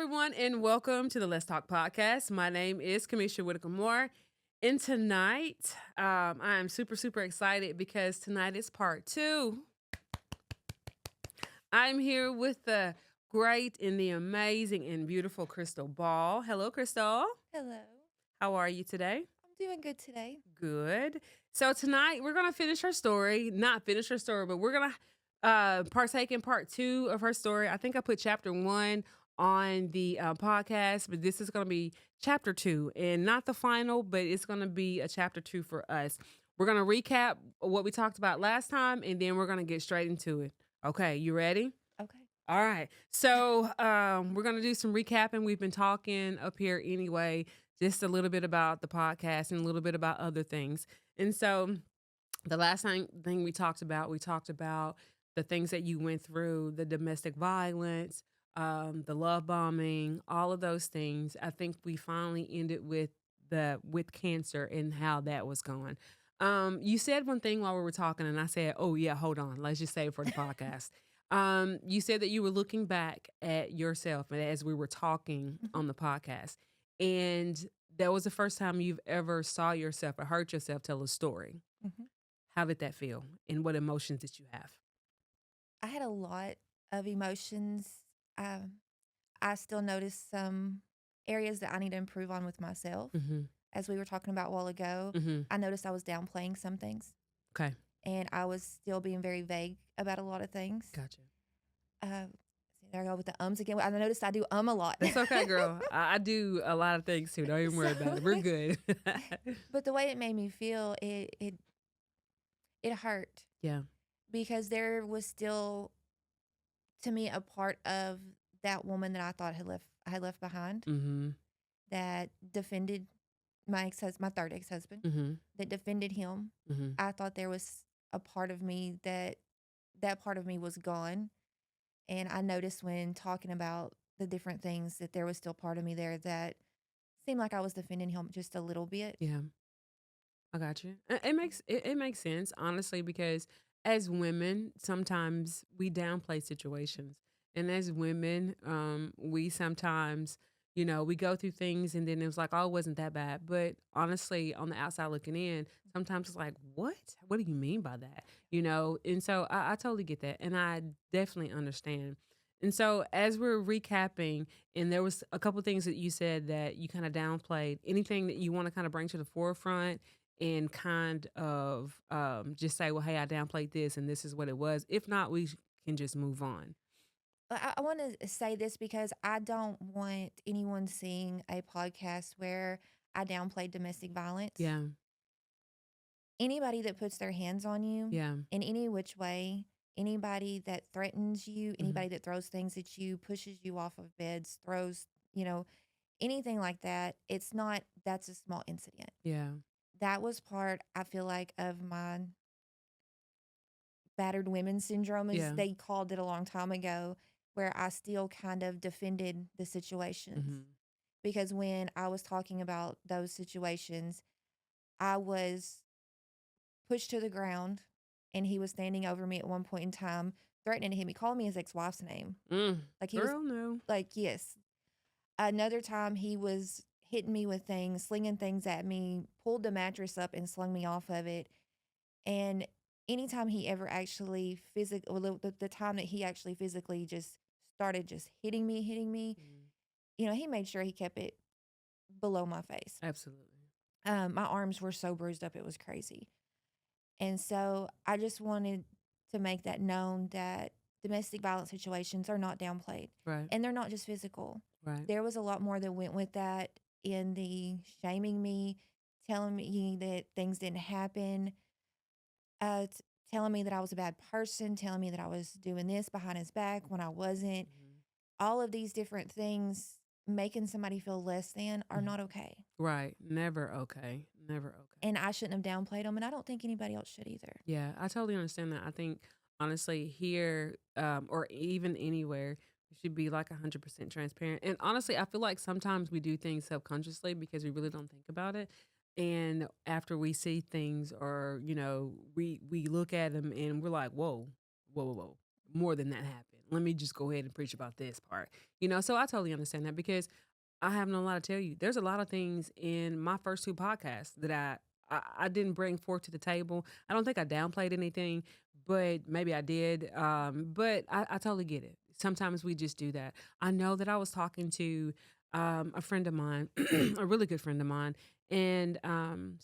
everyone, and welcome to the Let's Talk podcast. My name is Kamisha Whitaker-Moore, and tonight I am super excited because tonight is part 2. I'm here with the great and the amazing and beautiful Crystal Ball. Hello, Crystal. Hello. How are you today? I'm doing good today. Good. So tonight we're going to finish her story. Not finish her story, but we're going to partake in part 2 of her story. I think I put chapter 1 on the podcast, but this is going to be chapter 2, and not the final, but it's going to be a chapter 2 for us. We're going to recap what we talked about last time, and then we're going to get straight into it. Okay, you ready? Okay. All right. So we're going to do some recapping. We've been talking up here anyway, just a little bit about the podcast and a little bit about other things. And so the last thing we talked about the things that you went through, the domestic violence, the love bombing, all of those things. I think we finally ended with cancer and how that was going. You said one thing while we were talking, and I said, "Oh yeah, hold on, let's just say it for the podcast." You said that you were looking back at yourself as we were talking on the podcast, and that was the first time you've ever saw yourself or heard yourself tell a story. Mm-hmm. How did that feel, and what emotions did you have? I had a lot of emotions. I still notice some areas that I need to improve on with myself. Mm-hmm. As we were talking about a while ago, Mm-hmm. I noticed I was downplaying some things. Okay. And I was still being very vague about a lot of things. Gotcha. There I go with the ums again. I noticed I do a lot. That's okay, girl. I do a lot of things too. Don't even worry about it. We're good. But the way it made me feel, it hurt. Yeah. Because there was still, to me, a part of that woman that I thought I had left behind, Mm-hmm. that defended my third ex-husband, Mm-hmm. that defended him. Mm-hmm. I thought there was a part of me that part of me was gone. And I noticed when talking about the different things that there was still part of me there that seemed like I was defending him just a little bit. Yeah. I got you. It makes sense, honestly, because as women, sometimes we downplay situations, and as women, we sometimes, we go through things, and then it was like, oh, it wasn't that bad. But honestly, on the outside looking in, sometimes it's like, what? What do you mean by that? And so I totally get that, and I definitely understand. And so as we're recapping, and there was a couple things that you said that you kind of downplayed. Anything that you want to kind of bring to the forefront and kind of just say, well, hey, I downplayed this and this is what it was. If not, we can just move on. I want to say this because I don't want anyone seeing a podcast where I downplay domestic violence. Yeah. Anybody that puts their hands on you Yeah. in any which way, anybody that threatens you, anybody that throws things at you, pushes you off of beds, throws, anything like that, that's a small incident. Yeah. That was part, I feel like, of my battered women syndrome, as they called it a long time ago, where I still kind of defended the situations. Mm-hmm. Because when I was talking about those situations, I was pushed to the ground, and he was standing over me at one point in time, threatening him. He called me his ex-wife's name. Like he Girl, no. Like, yes. Another time he was hitting me with things, slinging things at me, pulled the mattress up and slung me off of it. And anytime he ever actually the time that he actually physically just started just hitting me, he made sure he kept it below my face. Absolutely. My arms were so bruised up, it was crazy. And so I just wanted to make that known that domestic violence situations are not downplayed. Right. And they're not just physical. Right. There was a lot more that went with that in the shaming me, telling me that things didn't happen, telling me that I was a bad person, telling me that I was doing this behind his back when I wasn't. All of these different things making somebody feel less than are not okay. Right. Never okay. Never okay. And I shouldn't have downplayed them, and I don't think anybody else should either. Yeah, I totally understand that. I think, honestly, here or even anywhere, you should be like 100% transparent. And honestly, I feel like sometimes we do things subconsciously because we really don't think about it. And after we see things or, we look at them and we're like, whoa, more than that happened. let me just go ahead and preach about this part. So I totally understand that because I have no lie to tell you. There's a lot of things in my first two podcasts that I didn't bring forth to the table. I don't think I downplayed anything, but maybe I did. But I totally get it. Sometimes we just do that. I know that I was talking to a friend of mine, a really good friend of mine, and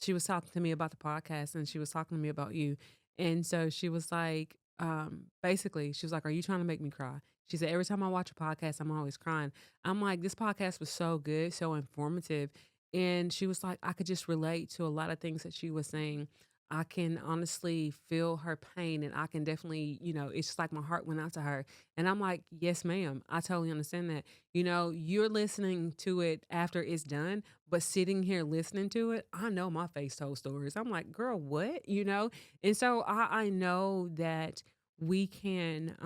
she was talking to me about the podcast, and she was talking to me about you. And so she was like, basically, she was like, "Are you trying to make me cry?" She said, "Every time I watch a podcast, I'm always crying." I'm like, "This podcast was so good, so informative." And she was like, "I could just relate to a lot of things that she was saying. I can honestly feel her pain, and I can definitely, it's just like my heart went out to her." And I'm like, "Yes, ma'am. I totally understand that." You're listening to it after it's done, but sitting here listening to it, I know my face told stories. I'm like, "Girl, what?" And so I know that we can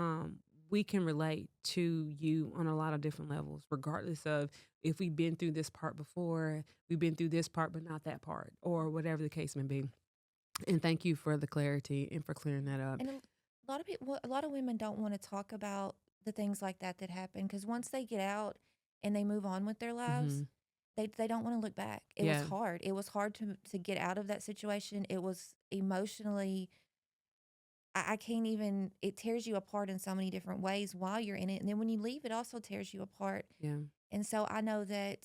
we can relate to you on a lot of different levels, regardless of if we've been through this part before, we've been through this part, but not that part, or whatever the case may be. And thank you for the clarity and for clearing that up. And a lot of people, a lot of women don't want to talk about the things like that happen because once they get out and they move on with their lives, Hmm. they don't want to look back. It was Yeah, hard. It was hard to get out of that situation. It was emotionally, I can't even, it tears you apart in so many different ways while you're in it. And then when you leave, it also tears you apart. yeah, And so I know that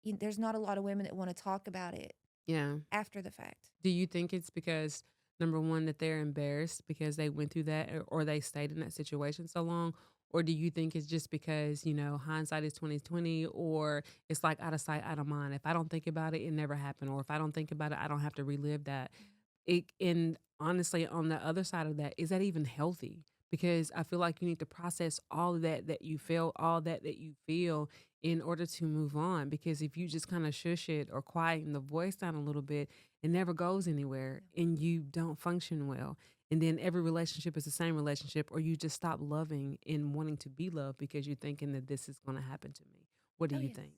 there's not a lot of women that want to talk about it yeah. after the fact. Do you think it's because number one that they're embarrassed because they went through that or they stayed in that situation so long? Or do you think it's just because, hindsight is 2020 or it's like out of sight, out of mind? If I don't think about it, it never happened. Or if I don't think about it, I don't have to relive that. And honestly, on the other side of that, is that even healthy? Because I feel like you need to process all of that you feel, all that you feel in order to move on. Because if you just kind of shush it or quieten the voice down a little bit, it never goes anywhere and you don't function well. And then every relationship is the same relationship, or you just stop loving and wanting to be loved because you're thinking that this is going to happen to me. What do Oh, you yes. think?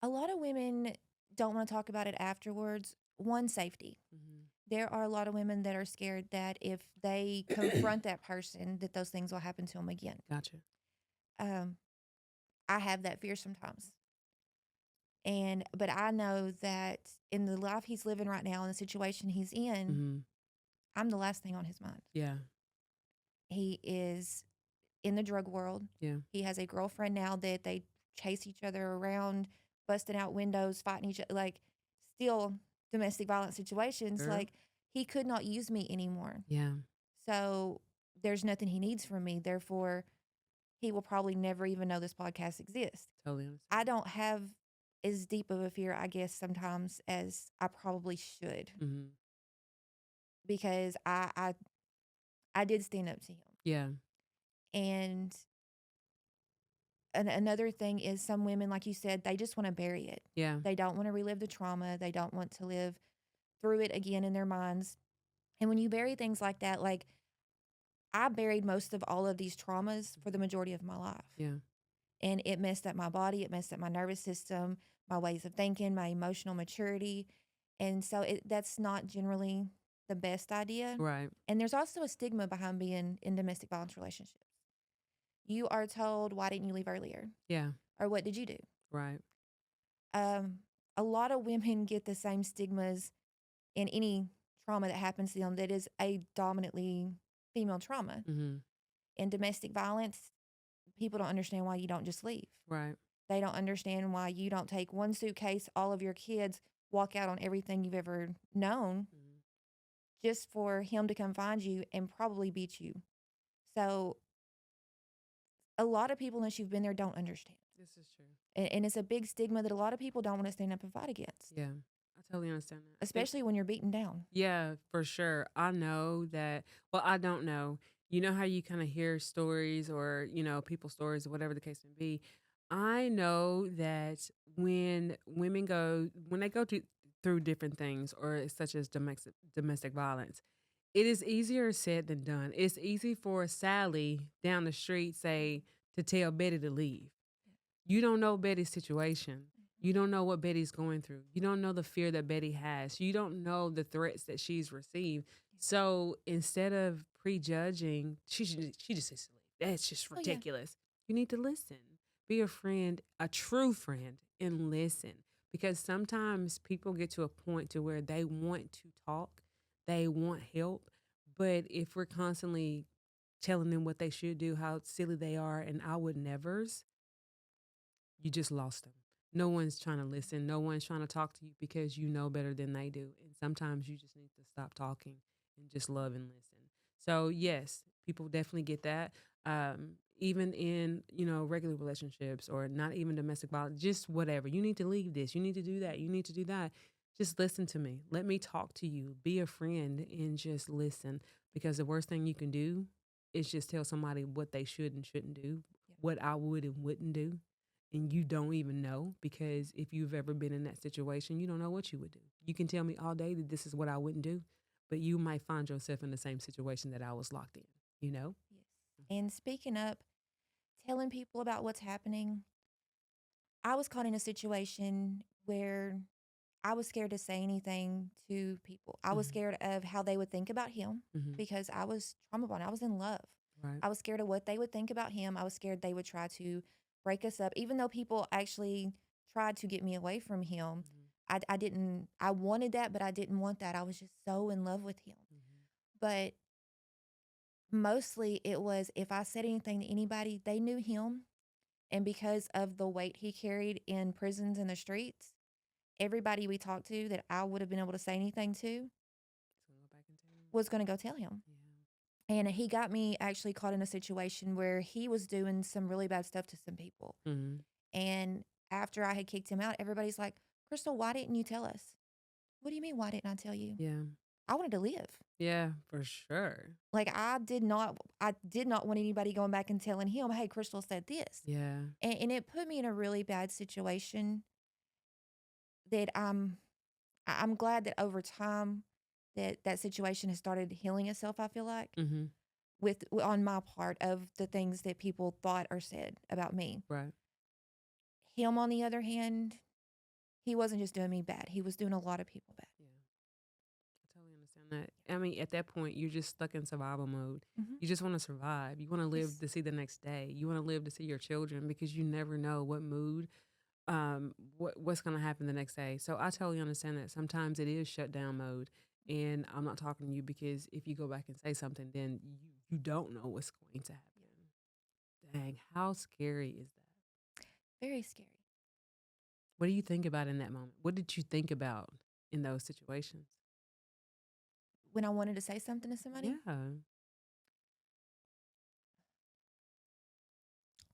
A lot of women don't want to talk about it afterwards. One, safety. There are a lot of women that are scared that if they confront that person, that those things will happen to them again. Gotcha. Um, I have that fear sometimes. But I know that in the life he's living right now, in the situation he's in, Hmm. I'm the last thing on his mind. Yeah. He is in the drug world. Yeah. He has a girlfriend now that they chase each other around, busting out windows, fighting each other, like still domestic violence situations. Girl. Like he could not use me anymore. Yeah. So there's nothing he needs from me. Therefore, he will probably never even know this podcast exists. Totally understand. I don't have as deep of a fear, I guess, sometimes as I probably should Hmm. because I did stand up to him. Yeah. And another thing is some women, like you said, they just want to bury it. Yeah. They don't want to relive the trauma. They don't want to live through it again in their minds. And when you bury things like that, like I buried most of all of these traumas for the majority of my life. Yeah. And it messed up my body, it messed up my nervous system, my ways of thinking, my emotional maturity. And so that's not generally the best idea. Right. And there's also a stigma behind being in domestic violence relationships. You are told, why didn't you leave earlier? Yeah. Or what did you do? Right. Um, a lot of women get the same stigmas in any trauma that happens to them that is a dominantly female trauma. Hmm. In domestic violence, people don't understand why you don't just leave. Right. They don't understand why you don't take one suitcase, all of your kids, walk out on everything you've ever known Hmm. just for him to come find you and probably beat you. So a lot of people, unless you've been there, don't understand. This is true. And it's a big stigma that a lot of people don't want to stand up and fight against, Yeah. I totally understand that. especially when you're beaten down. Yeah, for sure. I know that. Well, I don't know. You know how you kind of hear stories or, people's stories or whatever the case may be. I know that when they go through different things or such as domestic violence, it is easier said than done. It's easy for Sally down the street, say, to tell Betty to leave. You don't know Betty's situation. You don't know what Betty's going through. You don't know the fear that Betty has. You don't know the threats that she's received. So instead of prejudging, she just needs to leave. That's just Oh, yeah. ridiculous. You need to listen. Be a friend, a true friend, and listen. Because sometimes people get to a point to where they want to talk, they want help, but if we're constantly telling them what they should do, how silly they are, and I would nevers, you just lost them. No one's trying to listen. No one's trying to talk to you because you know better than they do. And sometimes you just need to stop talking and just love and listen. So yes, people definitely get that. Even in regular relationships or not even domestic violence, just whatever. You need to leave this. You need to do that. You need to do that. Just listen to me. Let me talk to you. Be a friend and just listen. Because the worst thing you can do is just tell somebody what they should and shouldn't do, Yeah. what I would and wouldn't do, and you don't even know, because if you've ever been in that situation, you don't know what you would do. You can tell me all day that this is what I wouldn't do, but you might find yourself in the same situation that I was locked in, you know? Yes. And speaking up, telling people about what's happening, I was caught in a situation where I was scared to say anything to people. I was Mm-hmm. scared of how they would think about him Mm-hmm. because I was trauma bond. I was in love. Right. I was scared of what they would think about him. I was scared they would try to break us up. Even though people actually tried to get me away from him, Mm-hmm. I didn't, I wanted that, but I didn't want that. I was just so in love with him. Mm-hmm. But mostly it was if I said anything to anybody, they knew him. And because of the weight he carried in prisons and the streets, everybody we talked to that I would have been able to say anything to So go back and tell him. was going to go tell him. Yeah. And he got me actually caught in a situation where he was doing some really bad stuff to some people. Mm-hmm. And after I had kicked him out, everybody's like, Crystal, why didn't you tell us? What do you mean, why didn't I tell you? Yeah. I wanted to live. Yeah, for sure. Like I did not want anybody going back and telling him, hey, Crystal said this. Yeah. And it put me in a really bad situation that I'm glad that over time that situation has started healing itself, I feel like, Mm-hmm. on my part of the things that people thought or said about me. Right. Him, on the other hand, he wasn't just doing me bad. He was doing a lot of people bad. Yeah. I totally understand that. I mean, at that point, you're just stuck in survival mode. Mhm. You just want to survive. You want to live Yes. to see the next day. You want to live to see your children, because you never know what mood, what's going to happen the next day. So I totally understand that. Sometimes it is shutdown mode, and I'm not talking to you because if you go back and say something, then you don't know what's going to happen. Dang, how scary is that? Very scary. What do you think about in that moment? What did you think about in those situations? When I wanted to say something to somebody, Yeah.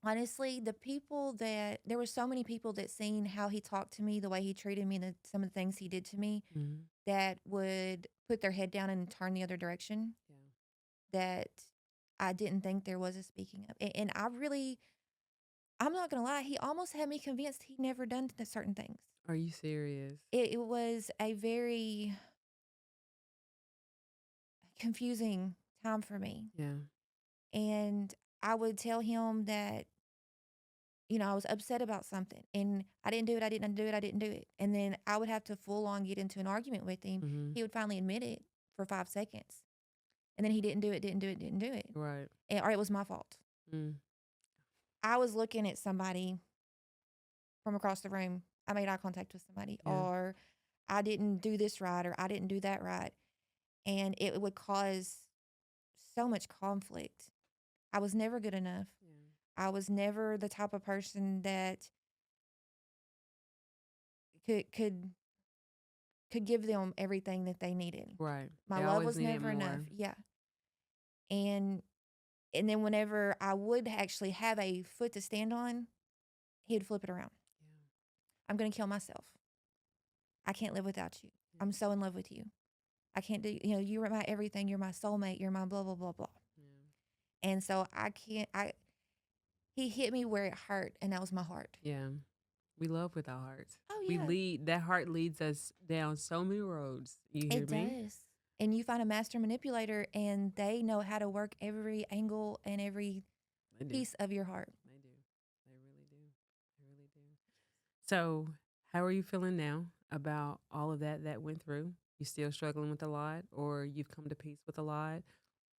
honestly, there were so many people that seen how he talked to me, the way he treated me, some of the things he did to me, Mm-hmm. that would put their head down and turn the other direction, Yeah. that I didn't think there was a speaking up. And I'm not going to lie, he almost had me convinced he'd never done certain things. Are you serious? It was a very confusing time for me. Yeah. And I would tell him that, I was upset about something and I didn't do it, I didn't do it, I didn't do it. And then I would have to full on get into an argument with him. Mm-hmm. He would finally admit it for 5 seconds. And then he didn't do it, didn't do it, didn't do it. Right. Or it was my fault. Mm. I was looking at somebody from across the room. I made eye contact with somebody, Yeah. or I didn't do this right, or I didn't do that right. And it would cause so much conflict. I was never good enough. Yeah. I was never the type of person that could give them everything that they needed. Right. My They love always was needed never enough. more. Yeah. And then whenever I would actually have a foot to stand on, he'd flip it around. Yeah. I'm going to kill myself. I can't live without you. I'm so in love with you. I can't do, you're my everything. You're my soulmate. You're my blah, blah, blah, blah. Yeah. And so he hit me where it hurt, and that was my heart. Yeah. We love with our hearts. Oh, We yeah. that heart leads us down so many roads. You hear It me? does. And you find a master manipulator, and they know how to work every angle and every They do. piece of your heart. They do. They really do. They really do. So, how are you feeling now about all of that went through? You still struggling with a lot, or you've come to peace with a lot?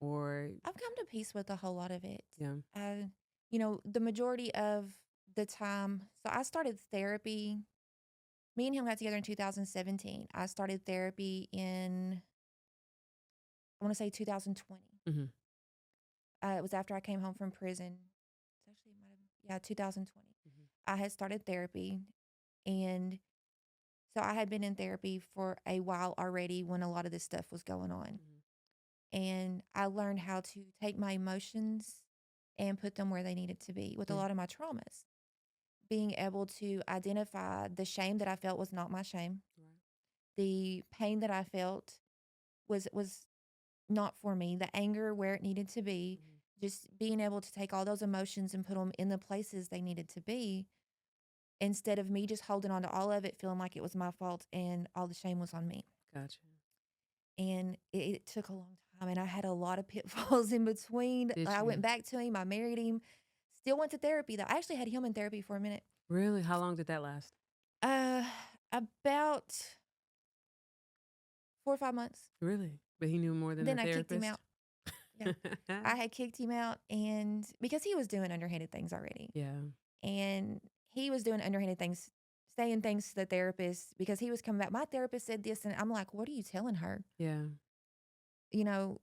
or I've come to peace with a whole lot of it. yeah. The majority of the time, so I started therapy. Me and him got together in 2017. I started therapy in, I want to say 2020. Mm-hmm. It was after I came home from prison. It's actually, it might have, yeah, 2020. Mm-hmm. I had started therapy. And so I had been in therapy for a while already when a lot of this stuff was going on. And I learned how to take my emotions and put them where they needed to be with a Yeah. lot of my traumas. Being able to identify the shame that I felt was not my shame. Right. The pain that I felt was not for me. The anger where it needed to be. Mm-hmm. Just being able to take all those emotions and put them in the places they needed to be, instead of me just holding on to all of it, feeling like it was my fault and all the shame was on me. Gotcha. And it took a long time, and I had a lot of pitfalls in between. Did I went you back to him, I married him, still went to therapy though. I actually had him in therapy for a minute. really? How long did that last? Uh, about 4 or 5 months. Really? But he knew more than the Then I kicked him therapist. out. Yeah. I had kicked him out, and because he was doing underhanded things already. Yeah. And he was doing underhanded things, saying things to the therapist because he was coming back. My therapist said this, and I'm like, what are you telling her? Yeah. You know,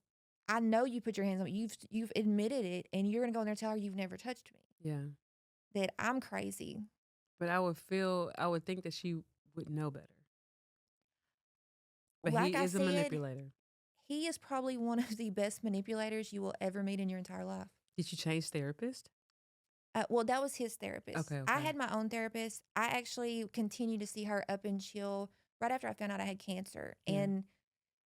I know you put your hands on me. You've admitted it, and you're gonna go in there and tell her you've never touched me, Yeah. that I'm crazy. But I would think that she would know better. But Like he I is a said, manipulator. he is probably one of the best manipulators you will ever meet in your entire life. Did you change therapist? Well, that was his therapist. Okay, I okay. had my own therapist. I actually continued to see her up until right after I found out I had cancer. Yeah. And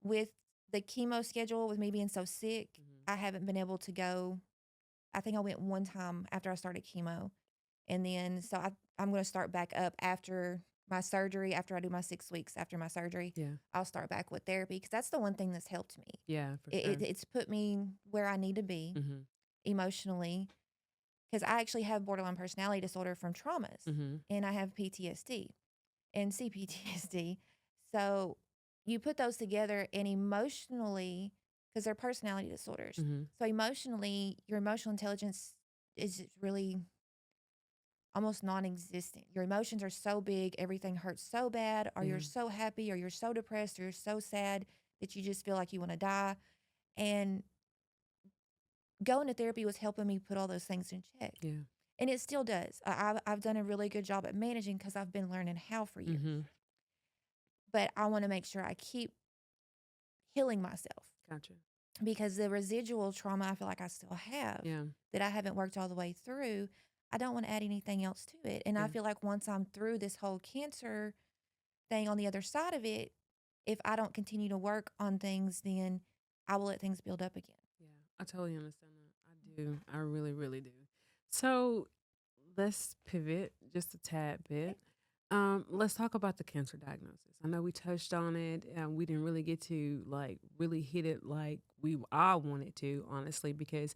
with the chemo schedule, with me being so sick, Mhm. I haven't been able to go. I think I went one time after I started chemo. And then, so I'm going to start back up after my surgery, after I do my 6 weeks after my surgery. Yeah. I'll start back with therapy because that's the one thing that's helped me. Yeah, for sure. It's put me where I need to be Mhm. emotionally, because I actually have borderline personality disorder from traumas, Mhm. and I have PTSD and CPTSD. So you put those together, and emotionally, because they're personality disorders. Mhm. So emotionally, your emotional intelligence is really almost non-existent. Your emotions are so big, everything hurts so bad, or you're Yeah. so happy, or you're so depressed, or you're so sad that you just feel like you want to die. And going to therapy was helping me put all those things in check. Yeah. And it still does. I've done a really good job at managing because I've been learning how for years. Mhm. But I want to make sure I keep healing myself, Gotcha. because the residual trauma I feel like I still have, Yeah. that I haven't worked all the way through, I don't want to add anything else to it. And I Yeah. feel like once I'm through this whole cancer thing on the other side of it, if I don't continue to work on things, then I will let things build up again. Yeah. I totally understand that. I do. I really, really do. So let's pivot just a tad Okay. bit. Let's talk about the cancer diagnosis. I know we touched on it, and we didn't really get to like really hit it like I wanted to, honestly, because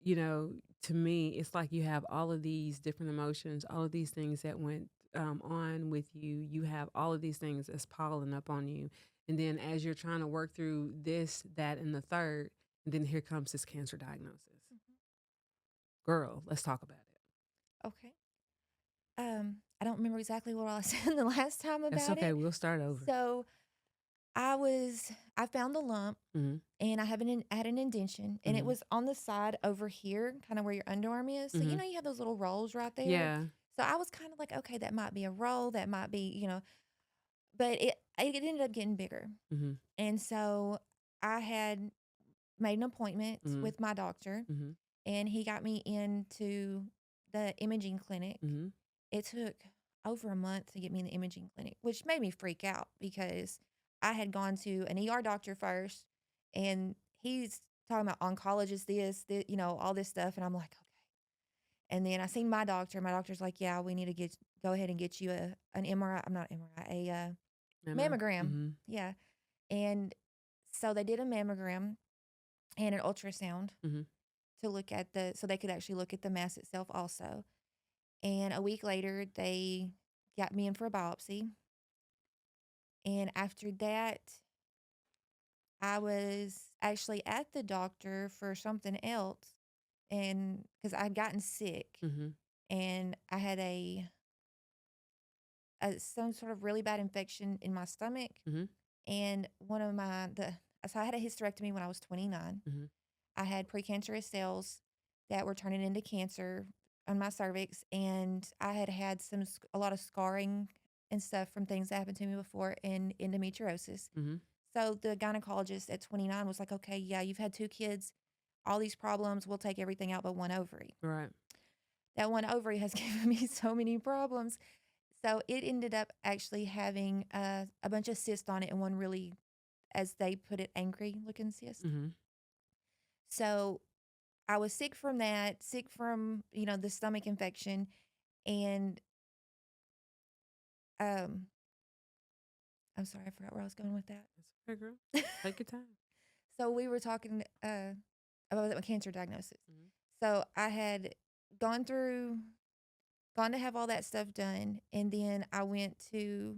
to me, it's like you have all of these different emotions, all of these things that went on with you. You have all of these things that's piling up on you, and then as you're trying to work through this, that, and the third, and then here comes this cancer diagnosis. Girl, let's talk about it. Okay. I don't remember exactly what I said the last time That's about okay. it. We'll start over. So I found the lump, Mhm. and I had an indention, and it Mhm. was on the side over here, kind of where your underarm is. So, Mhm. you have those little rolls right there. Yeah. So I was kind of like, okay, that might be a roll, that might be, but it ended up getting bigger. Mhm. And so I had made an appointment Mhm. with my doctor, Mhm. and he got me into the imaging clinic. Mhm. It took over a month to get me in the imaging clinic, which made me freak out because I had gone to an ER doctor first, and he's talking about oncologist, this, all this stuff. And I'm like, okay. And then I seen my doctor. My doctor's like, yeah, we need to go ahead and get you an MRI. I'm not MRI, a Mammo. mammogram. Mhm. Yeah. And so they did a mammogram and an ultrasound Mhm. to look at so they could actually look at the mass itself also. And a week later, they got me in for a biopsy. And after that, I was actually at the doctor for something else, and because I'd gotten sick Mm-hmm. and I had a some sort of really bad infection in my stomach, Mm-hmm. and one of my the so I had a hysterectomy when I was 29. Mm-hmm. I had precancerous cells that were turning into cancer on my cervix, and I had had a lot of scarring and stuff from things that happened to me before, and endometriosis. Mm-hmm. So the gynecologist at 29 was like, "Okay, yeah, you've had 2 kids, all these problems. We'll take everything out but one ovary." Right. That one ovary has given me so many problems. So it ended up actually having a bunch of cysts on it, and one really, as they put it, angry looking cyst. Mm-hmm. So I was sick from that, sick from, the stomach infection. And um, I'm sorry, I forgot where I was going with that. That's okay, girl. Take your time. So we were talking about my cancer diagnosis. Mm-hmm. So I had gone through, gone to have all that stuff done. And then I went to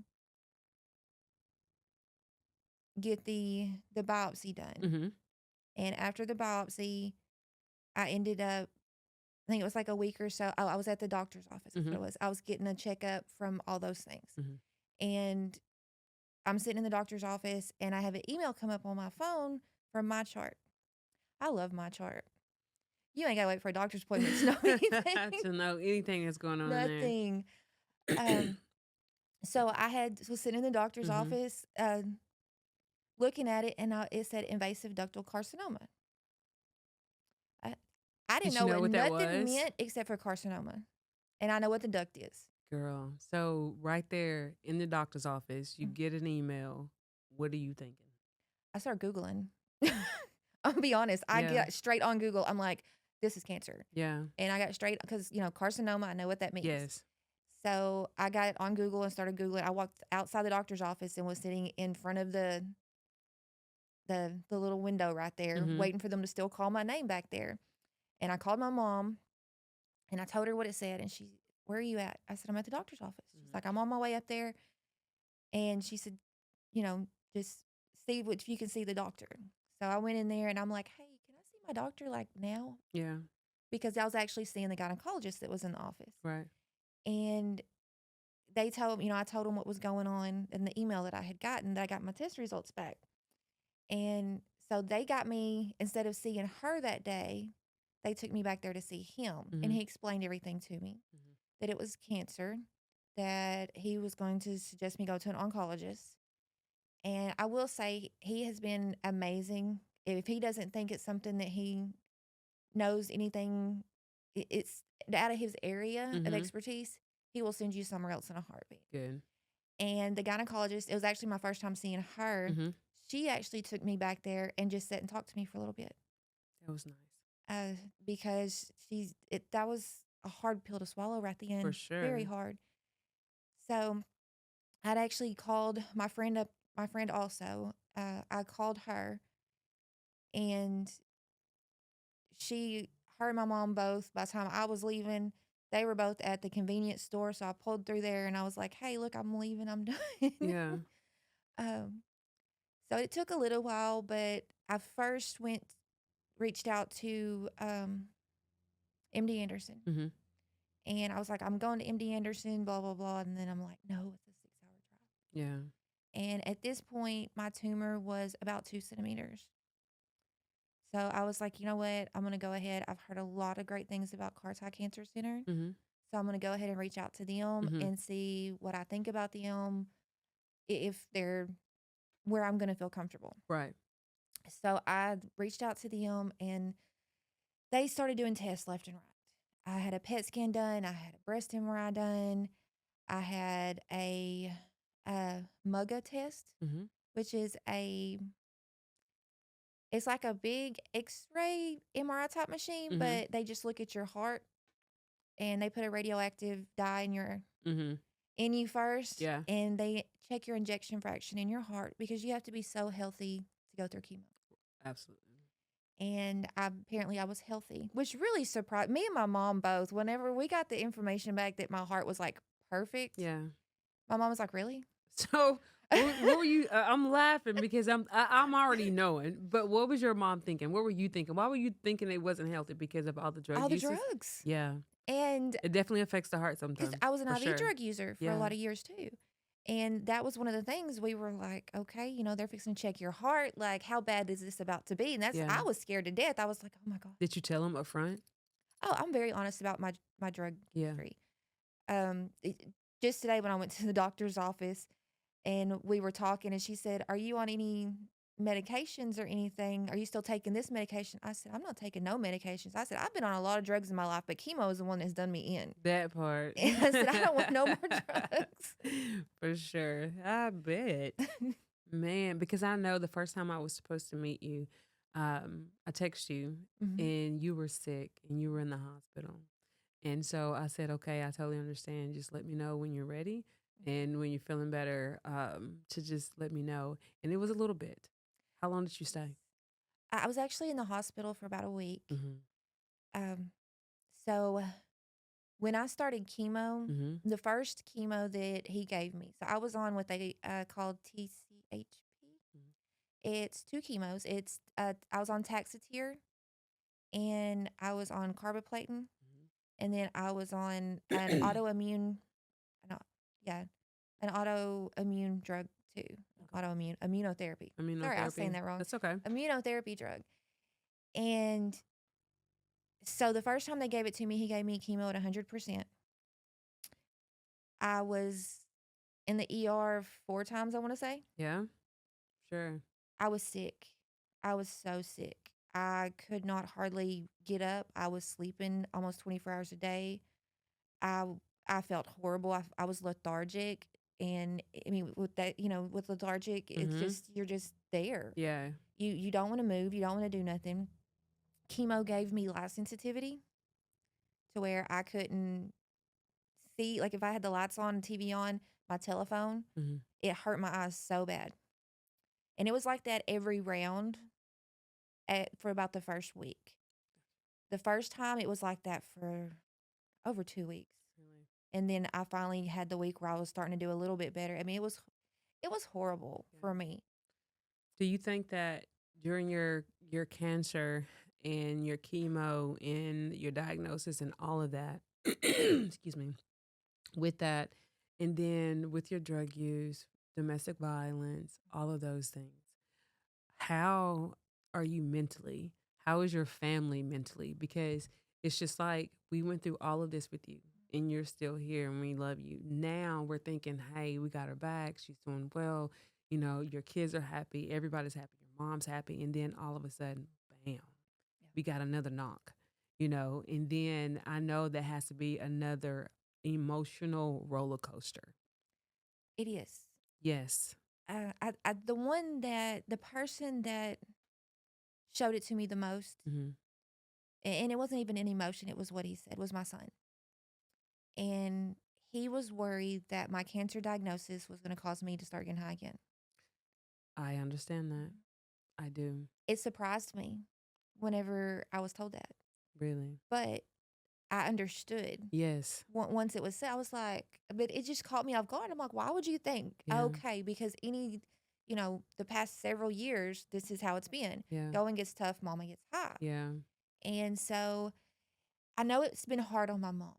get the biopsy done. Mm-hmm. And after the biopsy, I ended up, I think it was like a week or so. I was at the doctor's office. That's Mm-hmm. what it was. I was getting a checkup from all those things. Mm-hmm. And I'm sitting in the doctor's office and I have an email come up on my phone from my chart. I love my chart. You ain't got to wait for a doctor's appointment to know anything. To know anything that's going on in Nothing. there. So was sitting in the doctor's Mm-hmm. office looking at it, and it said invasive ductal carcinoma. I, I didn't Did you know know what what that nothing was? meant except for carcinoma. And I know what the duct is. Girl, so right there in the doctor's office, you get an email. What are you thinking? I started Googling. I'll be honest. I Yeah. get straight on Google. I'm like, this is cancer. Yeah. And I got straight, because, carcinoma, I know what that means. Yes. So I got on Google and started Googling. I walked outside the doctor's office and was sitting in front of the little window right there, Mm-hmm. waiting for them to still call my name back there. And I called my mom and I told her what it said. And where are you at? I said, I'm at the doctor's office. She's Mm-hmm. like, I'm on my way up there. And she said, just see if you can see the doctor. So I went in there and I'm like, hey, can I see my doctor like now? Yeah. Because I was actually seeing the gynecologist that was in the office. Right. And they told, I told them what was going on in the email that I had gotten, that I got my test results back. And so they got me, instead of seeing her that day, they took me back there to see him. Mm-hmm. And he explained everything to me, Mm-hmm. that it was cancer, that he was going to suggest me go to an oncologist. And I will say he has been amazing. If he doesn't think it's something that he knows anything, it's out of his area of Mm-hmm. expertise, he will send you somewhere else in a heartbeat. Good. And the gynecologist, it was actually my first time seeing her. Mm-hmm. She actually took me back there and just sat and talked to me for a little bit. That was nice. Because that was a hard pill to swallow right at the end. For sure. Very hard. So I'd actually called my friend up, my friend also. I called her, and her and my mom both, by the time I was leaving, they were both at the convenience store. So I pulled through there and I was like, hey, look, I'm leaving. I'm done. Yeah. So it took a little while, but I first reached out to MD Anderson. Mm-hmm. And I was like, I'm going to MD Anderson, blah, blah, blah. And then I'm like, no, it's a 6-hour drive. Yeah. And at this point, my tumor was about 2 centimeters. So I was like, you know what? I'm going to go ahead. I've heard a lot of great things about Carti Cancer Center. Mm-hmm. So I'm going to go ahead and reach out to them Mm-hmm. and see what I think about them, if they're where I'm going to feel comfortable. Right. So I reached out to them, and they started doing tests left and right. I had a PET scan done. I had a breast MRI done. I had a MUGA test, Mm-hmm. which is it's like a big X-ray MRI type machine, Mm-hmm. but they just look at your heart and they put a radioactive dye Mm-hmm. in you first. Yeah. And they check your injection fraction in your heart, because you have to be so healthy to go through chemo. Absolutely. And apparently I was healthy, which really surprised me and my mom both. Whenever we got the information back that my heart was like perfect, Yeah. my mom was like, really? So What were you? I'm laughing because I'm already knowing. But what was your mom thinking? What were you thinking? Why were you thinking it wasn't healthy because of all the drug All the uses? drugs. Yeah, And it definitely affects the heart because sometimes, I was an for IV sure. drug user for a Yeah, lot of years too. And that was one of the things we were like, okay, they're fixing to check your heart. Like, how bad is this about to be? And yeah. I was scared to death. I was like, oh my God. Did you tell them up front? Oh, I'm very honest about my drug Yeah. history. Um, it- just today when I went to the doctor's office and we were talking, and she said, "Are you on any medications or anything? Are you still taking this medication?" I said, "I'm not taking no medications." I said, "I've been on a lot of drugs in my life, but chemo is the one that's done me in." That part. And I said, "I don't want no more drugs." For sure. I bet. Man, because I know the first time I was supposed to meet you, I text you Mhm. and you were sick and you were in the hospital. And so I said, okay, I totally understand. Just let me know when you're ready and when you're feeling better, to just let me know. And it was a little bit. How long did you stay? I was actually in the hospital for about a week. Mm-hmm. Um, so when I started chemo, Mm-hmm. the first chemo that he gave me, so I was on what they called TCHP. It's two chemos. I was on Taxotere and I was on carboplatin, and then I was on an Mm-hmm. autoimmune, no, yeah, an autoimmune drug too, autoimmune immunotherapy. Sorry, I was saying Immunotherapy. that wrong. That's okay. Immunotherapy drug. And so the first time they gave it to me, he gave me chemo at 100%. I was in the ER 4 times, I want to say. Yeah, sure. I was sick. I was so sick. I could not hardly get up. I was sleeping almost 24 hours a day. I I felt horrible. I was lethargic, and I mean with that, with lethargic, it's Mm-hmm. just you're just there. Yeah. You don't want to move. You don't want to do nothing. Chemo gave me light sensitivity to where I couldn't see. Like if I had the lights on, TV on, my telephone, Mm-hmm. it hurt my eyes so bad. And it was like that every round for about the first week. The first time it was like that for over 2 weeks. Really. And then I finally had the week where I was starting to do a little bit better. I mean, it was horrible Yeah. for me. Do you think that during your cancer and your chemo and your diagnosis and all of that, excuse me, with that, and then with your drug use, domestic violence, all of those things, how are you mentally? How is your family mentally? Because it's just like we went through all of this with you and you're still here and we love you. Now we're thinking, hey, we got her back. She's doing well. Your kids are happy. Everybody's happy. Your mom's happy. And then all of a sudden, bam, we got another knock. And then I know that has to be another emotional roller coaster. It is. Yes. The person that showed it to me the most, Mm-hmm. and it wasn't even an emotion, it was what he said, was my son. And he was worried that my cancer diagnosis was going to cause me to start getting high again. I understand that. I do. It surprised me whenever I was told that, Really. but I understood. Yes. Once it was said, I was like, but it just caught me off guard. I'm like, why would you think? Yeah. Okay, because the past several years, this is how it's been. Yeah. Going gets tough, mama gets high. Yeah. And so I know it's been hard on my mom.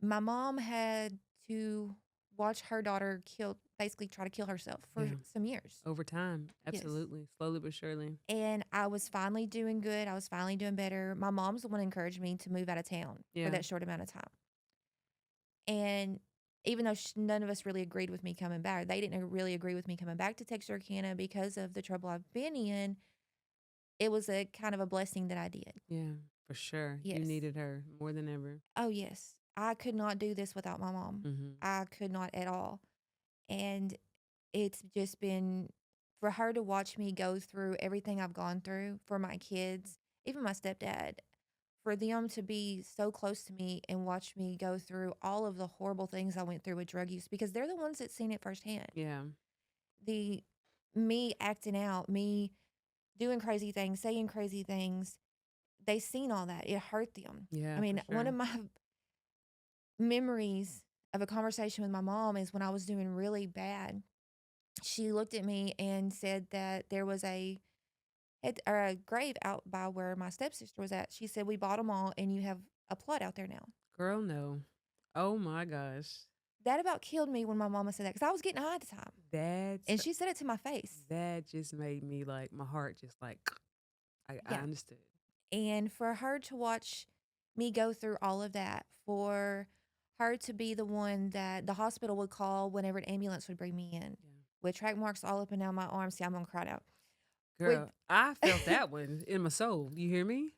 My mom had to watch her daughter basically try to kill herself for Yeah. some years. Over time. Yes. Absolutely. Slowly but surely. And I was finally doing good. I was finally doing better. My mom's the one who encouraged me to move out of town Yeah. for that short amount of time. And even though none of us really agreed with me coming back, they didn't really agree with me coming back to Texarkana because of the trouble I've been in. It was a kind of a blessing that I did. Yeah. For sure. You Yes. needed her more than ever. Oh, yes. I could not do this without my mom. Mm-hmm. I could not at all. And it's just been for her to watch me go through everything I've gone through, for my kids, even my stepdad, for them to be so close to me and watch me go through all of the horrible things I went through with drug use, because they're the ones that seen it firsthand. Yeah. The Me acting out, me doing crazy things, saying crazy things, they seen all that. It hurt them. Yeah. I mean, For one sure. of my memories of a conversation with my mom is when I was doing really bad. She looked at me and said that there was or a grave out by where my stepsister was at. She said, "We bought them all, and you have a plot out there now." Girl, no. Oh my gosh. That about killed me when my mama said that because I was getting high at the time, That's and she said it to my face. that just made me like my heart just like I Yeah, understood. and for her to watch me go through all of that, for her to be the one that the hospital would call whenever an ambulance would bring me in, Yeah. with track marks all up and down my arm. See, I'm gonna cry now. With Girl, I felt that one in my soul. You hear me?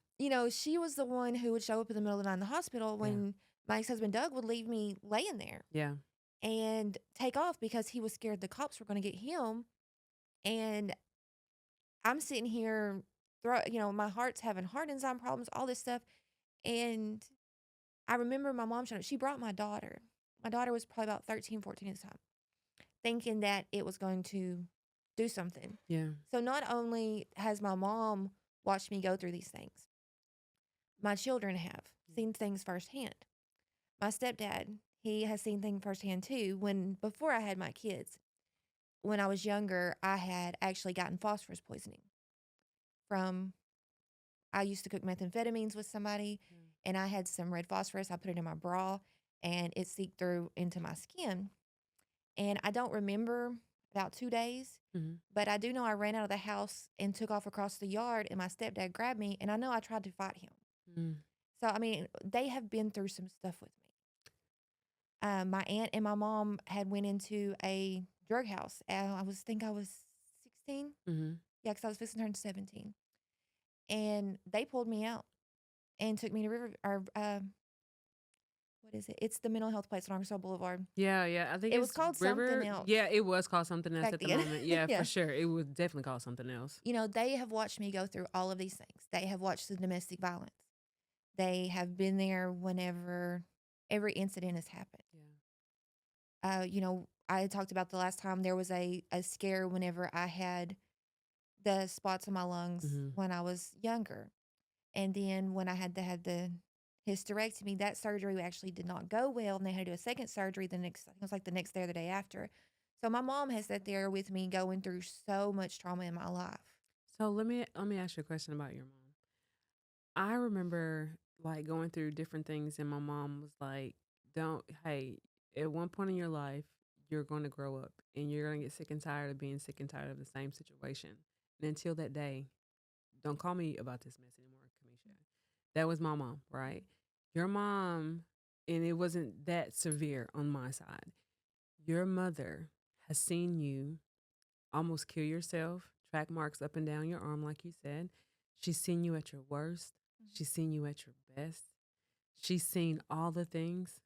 she was the one who would show up in the middle of the night in the hospital Yeah. when my ex-husband Doug would leave me laying there Yeah. and take off because he was scared the cops were going to get him. And I'm sitting here, my heart's having heart enzyme problems, all this stuff. And I remember my mom showing up. She brought my daughter. My daughter was probably about 13, 14 at the time, thinking that it was going to do something. Yeah. So not only has my mom watched me go through these things, my children have seen things firsthand. My stepdad, he has seen things firsthand too. Before I had my kids, when I was younger, I had actually gotten phosphorus poisoning from, I used to cook methamphetamines with somebody, Yeah. and I had some red phosphorus. I put it in my bra, and it seeped through into my skin. And I don't remember about 2 days, Mm-hmm. but I do know I ran out of the house and took off across the yard, and my stepdad grabbed me, and I know I tried to fight him. Mm-hmm. So, I mean, they have been through some stuff with me. My aunt and my mom had went into a drug house. I was 16. Mm-hmm. Yeah, because I was fixing to turn 17. And they pulled me out and took me to what is it? It's the mental health place on Arkansas Boulevard. Yeah, yeah. I think It was it's called something River. else Yeah, it was called something else back at the then. moment. Yeah, for Yeah. sure. It was definitely called something else. They have watched me go through all of these things. They have watched the domestic violence. They have been there whenever every incident has happened. I had talked about the last time there was a scare whenever I had the spots on my lungs Mm-hmm. when I was younger. And then when I had to have the hysterectomy, that surgery actually did not go well. And they had to do a second surgery the next, I think it was like the next day or the day after. So my mom has sat there with me going through so much trauma in my life. So let me ask you a question about your mom. I remember like going through different things, and my mom was like, "Don't hey, at one point in your life, you're going to grow up, and you're going to get sick and tired of being sick and tired of the same situation. And until that day, don't call me about this mess anymore, Kamisha." That was my mom, right? Your mom, and it wasn't that severe on my side. Your mother has seen you almost kill yourself, track marks up and down your arm, like you said. She's seen you at your worst. She's seen you at your best. She's seen all the things.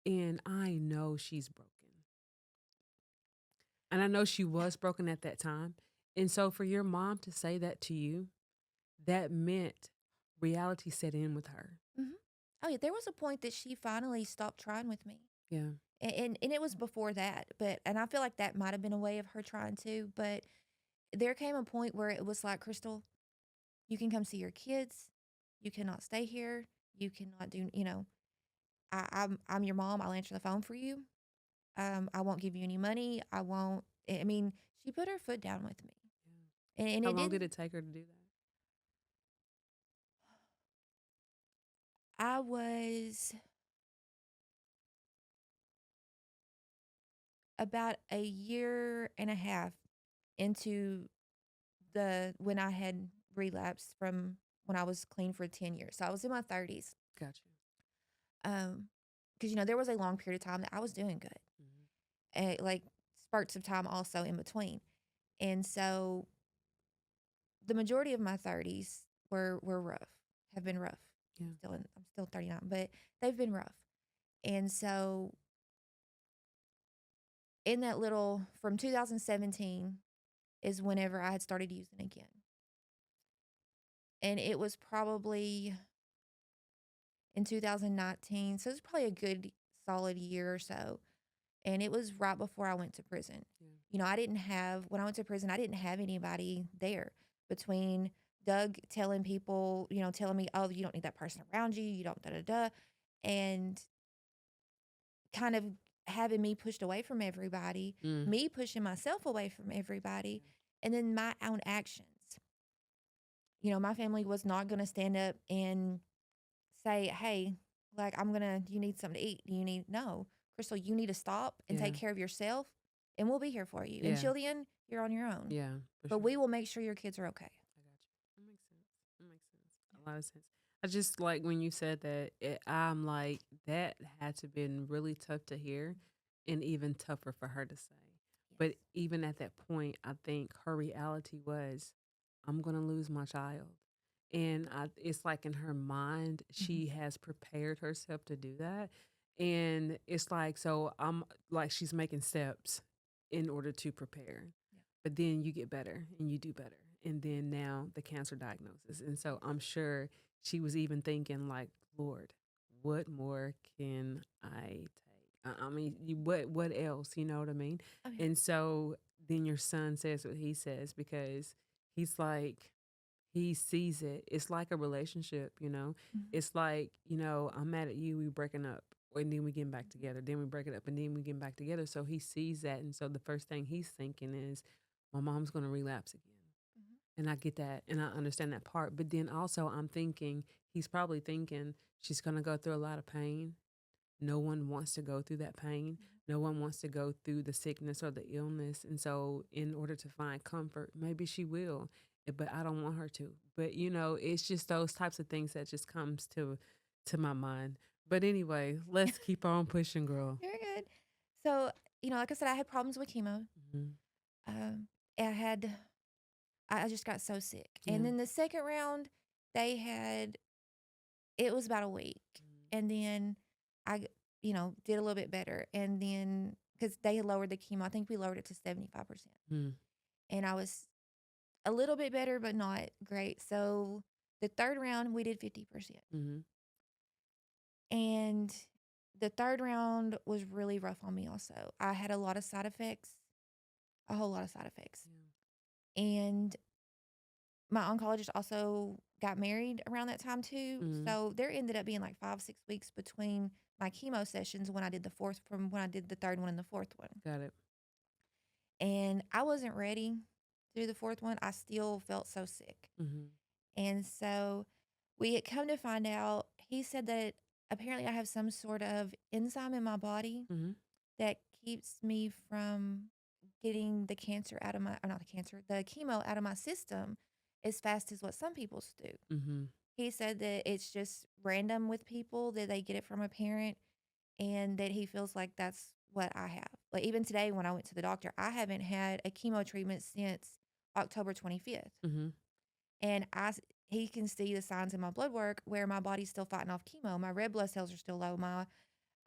And I know she's broken. And I know she was broken at that time. And so for your mom to say that to you, that meant reality set in with her. Mm-hmm. Oh yeah, there was a point that she finally stopped trying with me, Yeah. and it was before that. And I feel like that might have been a way of her trying to. But there came a point where it was like, Crystal, you can come see your kids. You cannot stay here. You cannot do. I'm your mom. I'll answer the phone for you. I won't give you any money. I won't. I mean, she put her foot down with me, and How it long did didn't. it take her to do that? I was about a year and a half into the when I had relapsed from when I was clean for 10 years. So I was in my 30s. Gotcha. Because there was a long period of time that I was doing good, Mm-hmm. like spurts of time also in between, and so the majority of my 30s were rough, have been rough. Yeah. I'm still 39, but they've been rough. And so in that little from 2017 is whenever I had started using again. And it was probably in 2019. So it was probably a good solid year or so. And it was right before I went to prison. Yeah. When I went to prison, I didn't have anybody there between Doug telling people, telling me, oh, you don't need that person around you. You don't da da da. And kind of having me pushed away from everybody, Mm. me pushing myself away from everybody, and then my own actions. My family was not going to stand up and say, hey, like, you need something to eat. No, Crystal, you need to stop and Yeah. take care of yourself, and we'll be here for you. Yeah. Until then, you're on your own. Yeah. For But sure. we will make sure your kids are okay. I got you. That makes sense. That makes sense. A lot of sense. I just like when you said that, I'm like, that had to been really tough to hear and even tougher for her to say. But Yes. even at that point, I think her reality was, I'm going to lose my child. And it's like in her mind, Mhm. she has prepared herself to do that. And it's like, so I'm like, she's making steps in order to prepare. Yeah. But then you get better and you do better. And then now the cancer diagnosis. And so I'm sure she was even thinking, like, Lord, what more can I take? I mean, what else? You know what I mean? Oh, yeah. And so then your son says what he says because he's like, he sees it. It's like a relationship, you know? Mhm. It's like, I'm mad at you, we breaking up. And then we get back Mhm. together. Then we break it up and then we get back together. So he sees that. And so the first thing he's thinking is, my mom's going to relapse again. Mhm. And I get that and I understand that part. But then also I'm thinking, he's probably thinking she's going to go through a lot of pain. No one wants to go through that pain. Mhm. No one wants to go through the sickness or the illness. And so in order to find comfort, maybe she will, but I don't want her to. But it's just those types of things that just comes to my mind. But anyway, let's keep on pushing, girl. Very good. So, like I said, I had problems with chemo. Hmm. Um, I had, I just got so sick. Yeah. And then the second round, they had, it was about a week. And then I, did a little bit better. And then, because they had lowered the chemo, I think we lowered it to 75%. Mm-hmm. And I was a little bit better, but not great. So the third round, we did 50%. Mm-hmm. And the third round was really rough on me also. I had a lot of side effects, a whole lot of side effects. Yeah. And my oncologist also got married around that time too. Mm-hmm. So there ended up being like 5-6 weeks between my chemo sessions when I did the third one and the fourth one. Got it. And I wasn't ready to do the fourth one. I still felt so sick. Mm-hmm. And so we had come to find out, he said that apparently I have some sort of enzyme in my body Mm-hmm. that keeps me from getting the cancer out of my, or not the cancer, the chemo out of my system as fast as what some people do. Mm-hmm. He said that it's just random with people, that they get it from a parent, and that he feels like that's what I have. Like even today when I went to the doctor, I haven't had a chemo treatment since October 25th. Mm-hmm. And he can see the signs in my blood work where my body's still fighting off chemo. My red blood cells are still low. My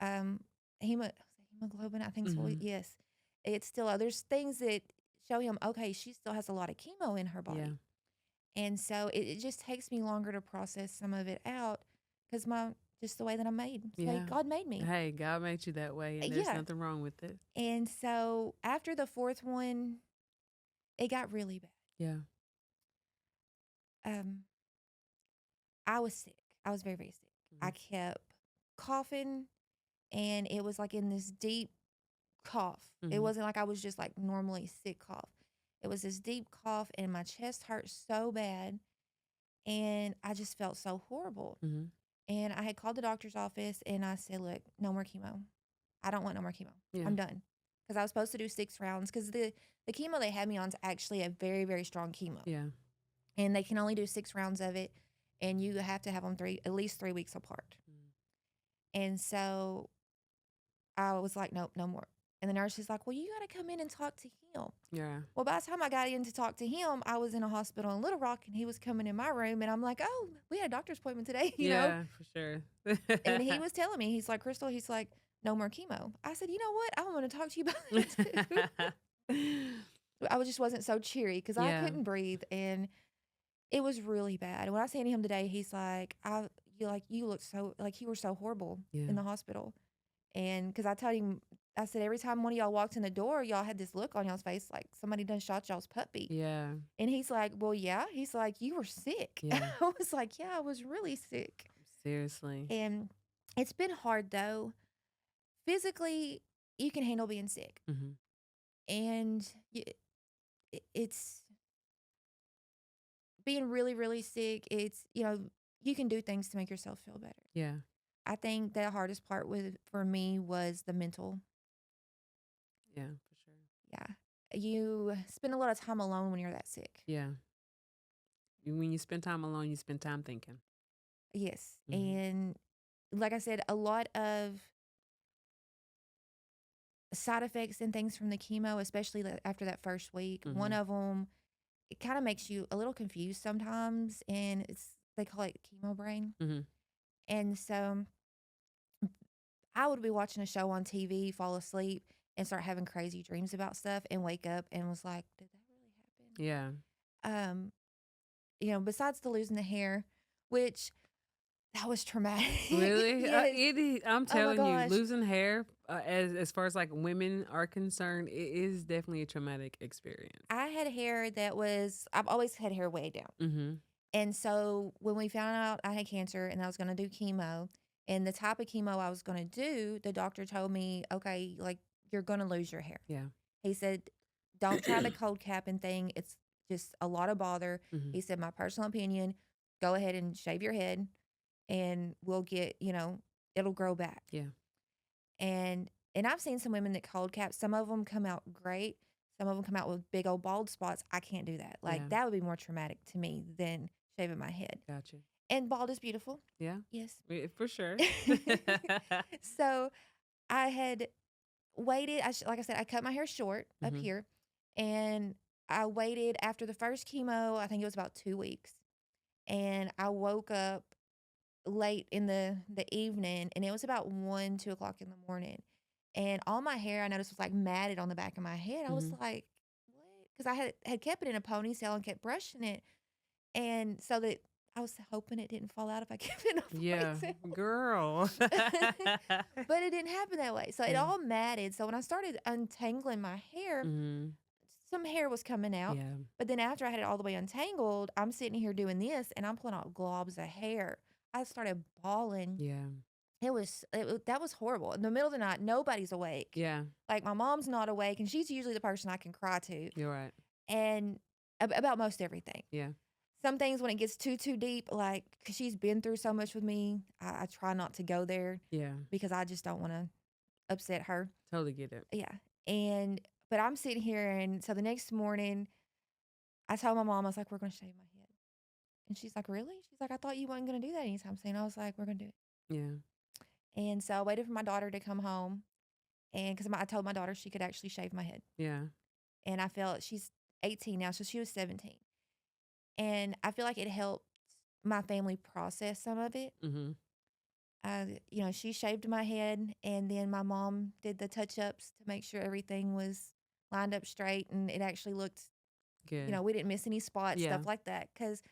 um hemoglobin, I think so. Mm-hmm. Yes, it's still low. There's things that show him, okay, she still has a lot of chemo in her body. Yeah. And so it just takes me longer to process some of it out because just the way that I'm made. It's the way Yeah. God made me. Hey, God made you that way, and there's Yeah. nothing wrong with it. And so after the fourth one, it got really bad. Yeah. Um, I was sick. I was very, very sick. I kept coughing, and it was like in this deep cough. It Mm-hmm. wasn't like I was just like normally sick cough. It was this deep cough, and my chest hurt so bad, and I just felt so horrible. Mm-hmm. And I had called the doctor's office, and I said, "Look, no more chemo. I don't want no more chemo. Yeah. I'm done." Because I was supposed to do 6 rounds. Because the chemo they had me on is actually a very, very strong chemo, Yeah. and they can only do 6 rounds of it, and you have to have them at least 3 weeks apart. And so I was like, nope, no more. And the nurse is like, well, you got to come in and talk to him. Yeah. Well, by the time I got in to talk to him, I was in a hospital in Little Rock, and he was coming in my room, and I'm like, oh, we had a doctor's appointment today, you know? Yeah, for sure. And he was telling me, he's like, Crystal, he's like, no more chemo. I said, you know what? I want to talk to you about it too. I just wasn't so cheery because I Yeah. couldn't breathe, and it was really bad. And when I seen him today, he's like, you look so, like, you were so horrible Yeah. in the hospital. And because I told him, I said, every time one of y'all walked in the door, y'all had this look on y'all's face like somebody done shot y'all's puppy. Yeah. And he's like, well, yeah. He's like, you were sick. Yeah. I was like, yeah, I was really sick. Seriously. And it's been hard, though, physically, you can handle being sick, Mhm. and it's being really, really sick. It's you can do things to make yourself feel better. Yeah. I think the hardest part for me was the mental. Yeah, for sure. Yeah, you spend a lot of time alone when you're that sick. Yeah. When you spend time alone, you spend time thinking. Yes, Mhm. and like I said, a lot of side effects and things from the chemo, especially after that first week. One Mhm. of them, it kind of makes you a little confused sometimes, and they call it chemo brain. Mhm. And so I would be watching a show on TV, fall asleep, and start having crazy dreams about stuff, and wake up and was like, "Did that really Yeah. happen?" Besides the losing the hair, which that was traumatic. Really? Yes. It is, I'm Oh my telling you, gosh. losing hair, as far as like women are concerned, it is definitely a traumatic experience. I had hair I've always had hair way down. Mhm. And so when we found out I had cancer and I was going to do chemo, and the type of chemo I was going to do, the doctor told me, okay, like you're going to lose your hair. Yeah. He said, don't try the cold capping thing. It's just a lot of bother. Mhm. He said, my personal opinion, go ahead and shave your head and we'll it'll grow back. Yeah. And I've seen some women that cold cap. Some of them come out great. Some of them come out with big old bald spots. I can't do that. Like Yeah. that would be more traumatic to me than shaving my head. Gotcha. And bald is beautiful. Yeah. Yes. For sure. So I had waited. Like I said, I cut my hair short up Mhm. here, and I waited after the first chemo. I think it was about 2 weeks, and I woke up late in the evening, and it was about 1, 2 o'clock in the morning, and all my hair I noticed was like matted on the back of my head. I was Mhm. like, "What?" Because I had kept it in a ponytail and kept brushing it, and so that I was hoping it didn't fall out if I kept it in a Yeah, ponytail. girl. But it didn't happen that way. So it Yeah. all matted. So when I started untangling my hair, Mhm. some hair was coming out. Yeah. But then after I had it all the way untangled, I'm sitting here doing this and I'm pulling out globs of hair. I started bawling. Yeah. That was horrible. In the middle of the night, nobody's awake. Yeah. Like my mom's not awake, and she's usually the person I can cry to, You're right. and about most everything. Yeah. Some things when it gets too deep, like 'cause she's been through so much with me, I try not to go there Yeah. because I just don't want to upset her. Totally get it. Yeah. But I'm sitting here, and so the next morning, I told my mom, I was like, "We're gonna shave my head." And she's like, "Really?" She's like, "I thought you weren't gonna do that anytime soon." I was like, "We're gonna do it." Yeah. And so I waited for my daughter to come home, and because I told my daughter she could actually shave my head, Yeah. and I felt she's 18 now, so she was 17, and I feel like it helped my family process some of it. Mhm. She shaved my head, and then my mom did the touch ups to make sure everything was lined up straight, and it actually looked, Good. we didn't miss any spots, Yeah. stuff like that, because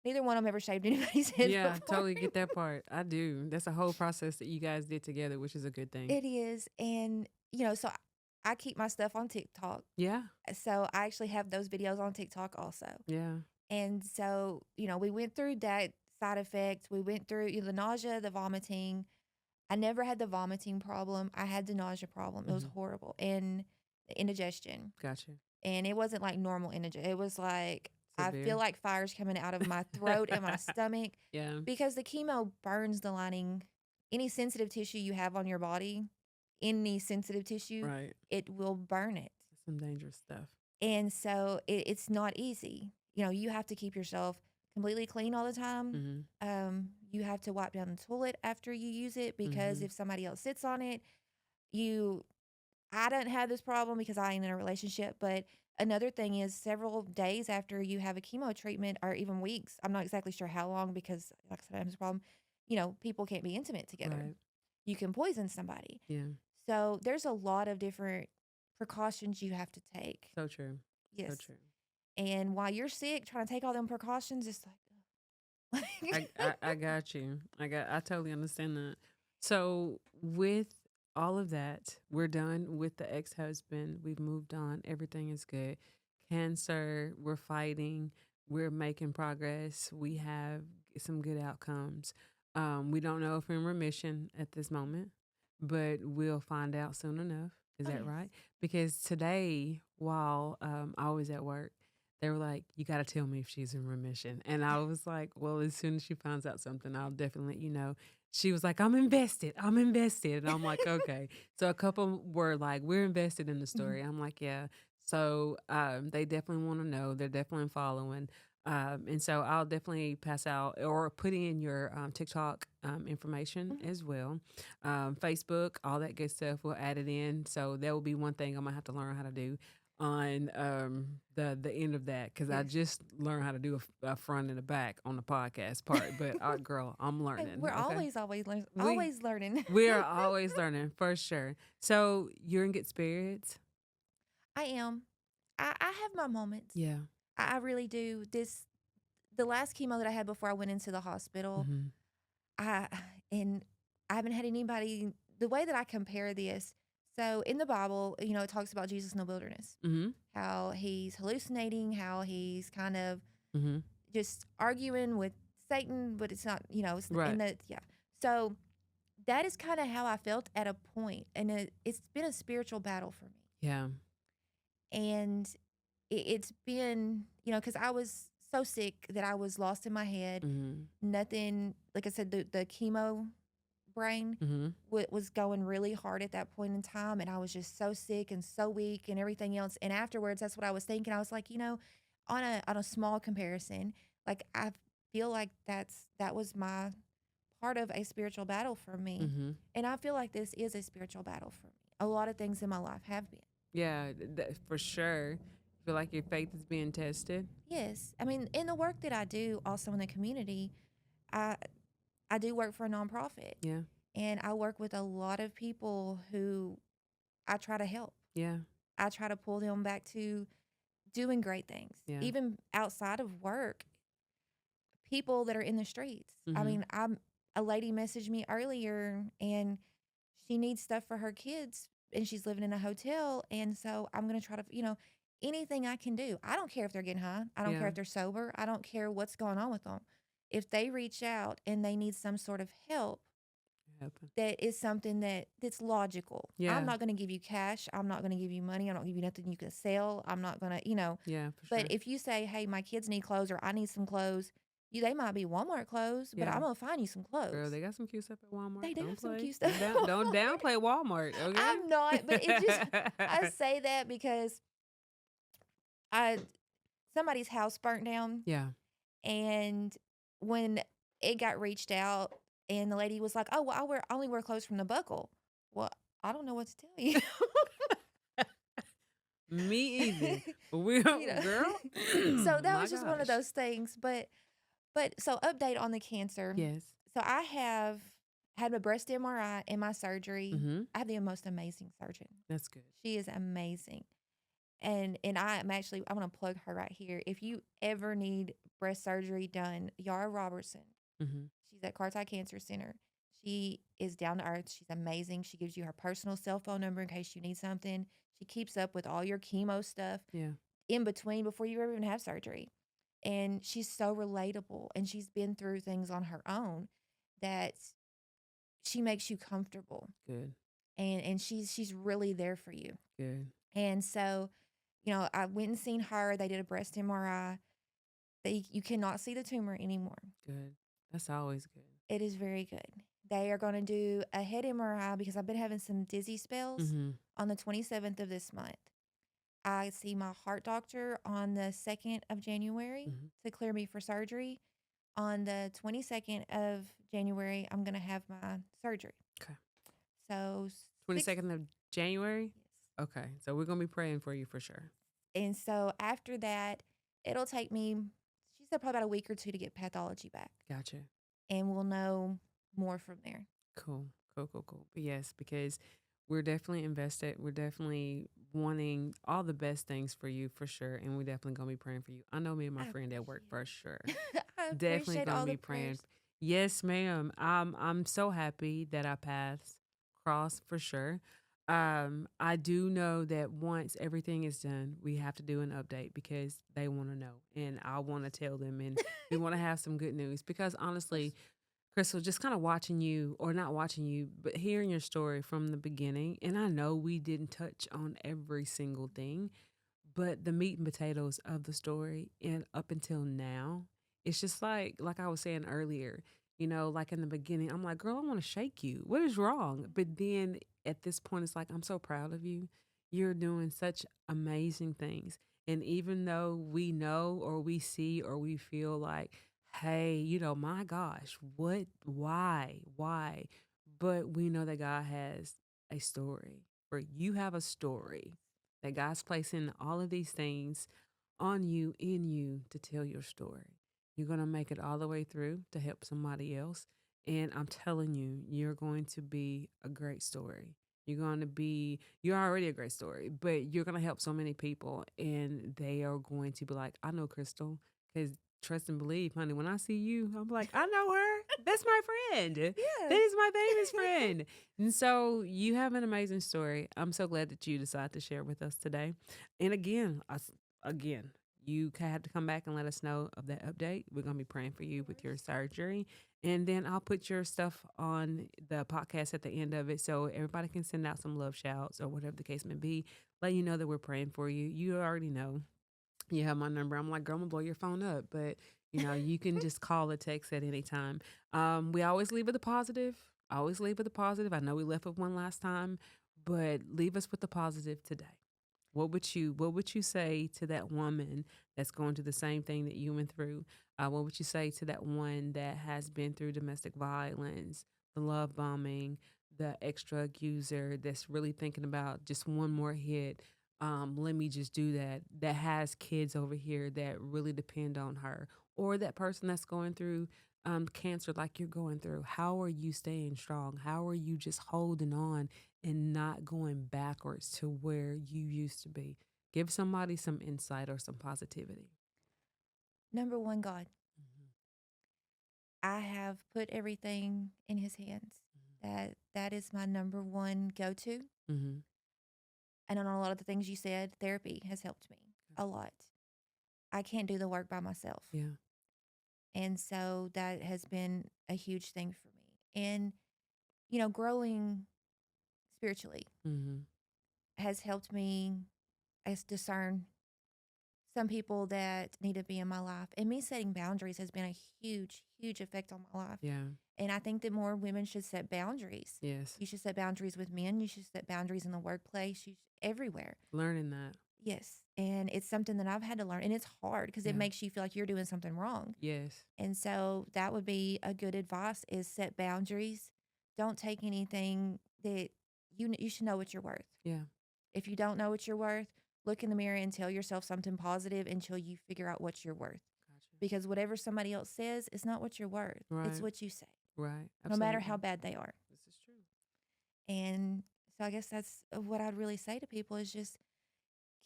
neither one of them ever shaved anybody's head Yeah, before. totally get that part. I do. That's a whole process that you guys did together, which is a good thing. It is, and so I keep my stuff on TikTok, Yeah. so I actually have those videos on TikTok also. Yeah. And so, we went through that side effects. We went through the nausea, the vomiting. I never had the vomiting problem. I had the nausea problem. It was Mhm. horrible. And the indigestion. Gotcha. And it wasn't like normal indigestion. It was like, I feel Severe. like fire's coming out of my throat and my stomach Yeah. because the chemo burns the lining. Any sensitive tissue you have on your body, any sensitive tissue, Right. it will burn it. Some dangerous stuff. And so it's not easy. You have to keep yourself completely clean all the time. Mhm. You have to wipe down the toilet after you use it because Mhm. if somebody else sits on it, you, I don't have this problem because I ain't in a relationship. But another thing is several days after you have a chemo treatment or even weeks, I'm not exactly sure how long because, like I said, I have this problem, people can't be intimate together. Right. You can poison somebody. Yeah. So there's a lot of different precautions you have to take. So true. So Yes. true. And while you're sick, trying to take all them precautions, it's like, I got you. I totally understand that. So with all of that, we're done with the ex-husband. We've moved on. Everything is good. Cancer, we're fighting. We're making progress. We have some good outcomes. We don't know if we're in remission at this moment. but we'll find out soon enough. Is Oh, that yes. right? Because today, while I was at work, they were like, "You got to tell me if she's in remission," and I was like, "Well, as soon as she finds out something, I'll definitely let you know." She was like, "I'm invested. I'm invested," and I'm like, "Okay." So a couple were like, "We're invested in the Mhm. story." I'm like, "Yeah." So they definitely want to know. They're definitely following. And so I'll definitely pass out or put in your TikTok information Mhm. as well. Facebook, all that good stuff. We'll add it in. So that will be one thing I'm gonna have to learn how to do on the end of that because I Yes. just learned how to do a front and a back on the podcast part. But girl, I'm Hey, learning. we're Okay, we always learning. we are always learning for sure. So you're in good spirits. I am. I have my moments. Yeah. I really do. The last chemo that I had before I went into the hospital, Mm-hmm. I and I haven't had anybody. The way that I compare this, so in the Bible, it talks about Jesus in the wilderness, Mm-hmm. how he's hallucinating, how he's kind of Mm-hmm. just arguing with Satan, but it's not, in Right. the yeah. So that is kind of how I felt at a point, and it's been a spiritual battle for me, Yeah. and it's been, because I was so sick that I was lost in my head. Mm-hmm. Nothing, like I said, the chemo brain Mm-hmm. was going really hard at that point in time, and I was just so sick and so weak and everything else. And afterwards, that's what I was thinking. I was like, on a small comparison, like I feel like that was my part of a spiritual battle for me, Mm-hmm. and I feel like this is a spiritual battle for me. A lot of things in my life have been. Yeah, for sure. Feel like your faith is being tested. Yes, I mean, in the work that I do, also in the community, I I do work for a nonprofit, Yeah. and I work with a lot of people who I try to help. Yeah. I try to pull them back to doing great things, Yeah. even outside of work. People that are in the streets. I Mm-hmm. mean, a lady messaged me earlier, and she needs stuff for her kids, and she's living in a hotel, and so I'm gonna try to, anything I can do. I don't care if they're getting high. I don't care Yeah. if they're sober. I don't care what's going on with them. If they reach out and they need some sort of help, It happened. that is something that's logical. I'm Yeah. not going to give you cash. I'm not going to give you money. I don't give you nothing you can sell. I'm not going to. Yeah, for But sure. if you say, "Hey, my kids need clothes," or "I need some clothes," they might be Walmart clothes, but Yeah. I'm gonna find you some Girl, clothes. they got some cute stuff at Walmart. They do Don't have some play. cute stuff. Don't downplay Walmart, okay? I'm not, but it just I say that because I somebody's house burnt down, Yeah. and when it got reached out, and the lady was like, "Oh, well, I only wear clothes from the buckle." Well, I don't know what to tell you. Me either. We you know. girl. So that My was just one of gosh. those things. But so update on the cancer. Yes. So I have had my breast MRI and my surgery. Mm-hmm. I have the most amazing surgeon. That's good. She is amazing. And I'm gonna plug her right here. If you ever need breast surgery done, Yara Robertson. Mm-hmm. She's at Carti Cancer Center. She is down to earth. She's amazing. She gives you her personal cell phone number in case you need something. She keeps up with all your chemo stuff Yeah. in between before you ever even have surgery. And she's so relatable, and she's been through things on her own that she makes you comfortable, Good. and she's really there for you. Good. And so, I went and seen her. They did a breast MRI. You cannot see the tumor anymore. Good. That's always good. It is very good. They are going to do a head MRI because I've been having some dizzy spells Mm-hmm. on the 27th of this month. I see my heart doctor on the 2nd of January Mm-hmm. to clear me for surgery. On the 22nd of January, I'm going to have my surgery. Okay. So, 22nd of January? yes. Okay. So we're gonna be praying for you for sure. And so after that, it'll take me, she said, probably about a week or two to get pathology back. Gotcha. And we'll know more from there. Cool. Cool, cool, cool. But yes, because we're definitely invested. We're definitely wanting all the best things for you for sure. And we're definitely gonna be praying for you. I know me and my I friend at work for appreciate sure. it. I Definitely appreciate gonna all the be praying. prayers. Yes, ma'am. I'm so happy that our paths cross for sure. I do know that once everything is done, we have to do an update because they want to know, and I want to tell them, and we want to have some good news because honestly, Crystal, just kind of watching you, or not watching you, but hearing your story from the beginning. And I know we didn't touch on every single thing, but the meat and potatoes of the story and up until now, it's just like I was saying earlier, like in the beginning, I'm like, girl, I want to shake you. What is wrong? But then at this point, it's like, I'm so proud of you. You're doing such amazing things. And even though we know or we see or we feel like, hey, my gosh, what, why? But we know that God has a story, or you have a story that God's placing all of these things on you, in you, to tell your story. You're going to make it all the way through to help somebody else. And I'm telling you, you're going to be a great story. You're already a great story, but you're going to help so many people. And they are going to be like, I know Crystal, because trust and believe, honey, when I see you, I'm like, I know her. That's my friend. That Yeah. is my baby's friend. And so you have an amazing story. I'm so glad that you decided to share with us today. And again, you have to come back and let us know of that update. We're going to be praying for you with your surgery. And then I'll put your stuff on the podcast at the end of it so everybody can send out some love shouts or whatever the case may be. Let you know that we're praying for you. You already know. You have my number. I'm like, girl, I'm gonna blow your phone up. But you can just call or text at any time. We always leave with the positive. Always leave with the positive. I know we left with one last time, but leave us with the positive today. What would you say to that woman that's going through the same thing that you went through? What would you say to that one that has been through domestic violence, the love bombing, the extra abuser that's really thinking about just one more hit? Let me just do that. That has kids over here that really depend on her, or that person that's going through cancer like you're going through. How are you staying strong? How are you just holding on and not going backwards to where you used to be? Give somebody some insight or some positivity. Number one, God. Mhm. I have put everything in his hands. That is my number one go to. Mhm. And on a lot of the things you said, therapy has helped me a lot. I can't do the work by myself. Yeah. And so that has been a huge thing for me. And, growing spiritually Mhm. has helped me as discern some people that need to be in my life. And me setting boundaries has been a huge, huge effect on my life. Yeah. And I think that more women should set boundaries. Yes. You should set boundaries with men. You should set boundaries in the workplace. Everywhere. Learning that. Yes. And it's something that I've had to learn. And it's hard because it Yeah. makes you feel like you're doing something wrong. Yes. And so that would be a good advice is set boundaries. Don't take anything that you should know what you're worth. Yeah. If you don't know what you're worth, look in the mirror and tell yourself something positive until you figure out what you're worth. Gotcha. Because whatever somebody else says is not what you're worth. It's Right. what you say, Right. no matter how Absolutely. bad they are. This is true. And so I guess that's what I'd really say to people is just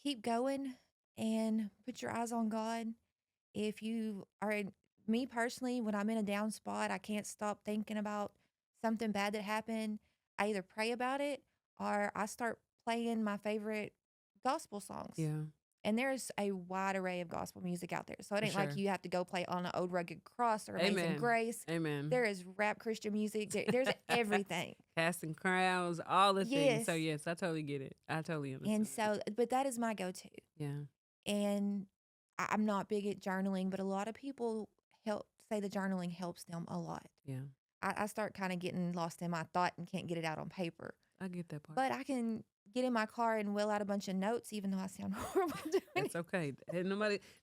keep going and put your eyes on God. If you are, me personally, when I'm in a down spot, I can't stop thinking about something bad that happened. I either pray about it or I start playing my favorite gospel songs. Yeah. And there's a wide array of gospel music out there. So it For ain't like sure. you have to go play on an old rugged cross or Amazing Amen. Grace. Amen. There is rap Christian music. There's everything. Casting crowns, all the things. So Yes. yes, I totally get it. I totally And understand. so, but that is my go to. Yeah. And I'm not big at journaling, but a lot of people say the journaling helps them a lot. Yeah. I start kind of getting lost in my thought and can't get it out on paper. I get that part. But I can get in my car and will out a bunch of notes, even though I sound horrible doing That's it. okay.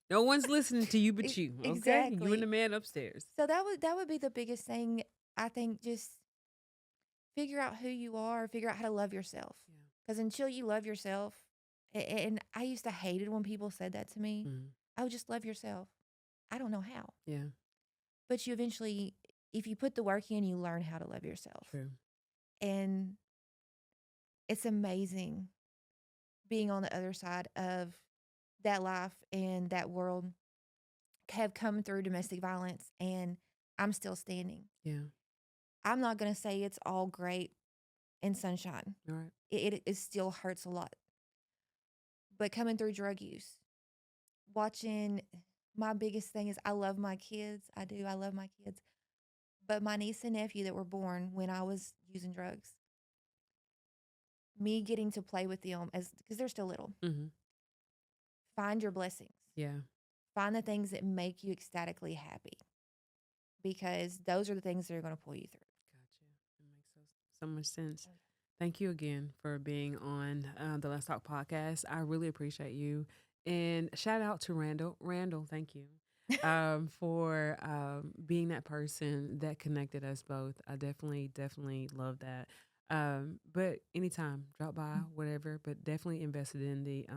No one's listening to you but you. Okay, you and Exactly. the man upstairs. So that would be the biggest thing. I think just figure out who you are, figure out how to love yourself. Yeah. Because until you love yourself, and I used to hate it when people said that to me. Mhm. Oh, just love yourself. I don't know how. Yeah. But you eventually, if you put the work in, you learn how to love yourself. True. And it's amazing being on the other side of that life and that world, have come through domestic violence, and I'm still standing. Yeah. I'm not going to say it's all great and sunshine. All right. It still hurts a lot. But coming through drug use, watching, my biggest thing is I love my kids. I do. I love my kids. But my niece and nephew that were born when I was using drugs, me getting to play with them as because they're still little. Mm-hmm. Find your blessings. Yeah. Find the things that make you ecstatically happy because those are the things that are going to pull you through. Gotcha. It makes so much sense. Thank you again for being on the Let's Talk podcast. I really appreciate you. And shout out to Randall. Randall, thank you for being that person that connected us both. I definitely love that. But anytime, drop by, whatever. But definitely invested in the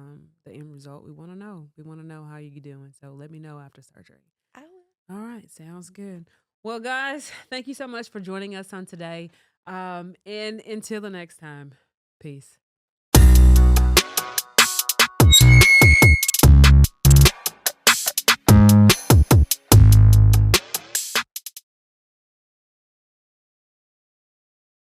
end result. We want to know. We want to know how you doing. So let me know after surgery. I will. All right, sounds good. Well, guys, thank you so much for joining us on today. And until the next time, peace.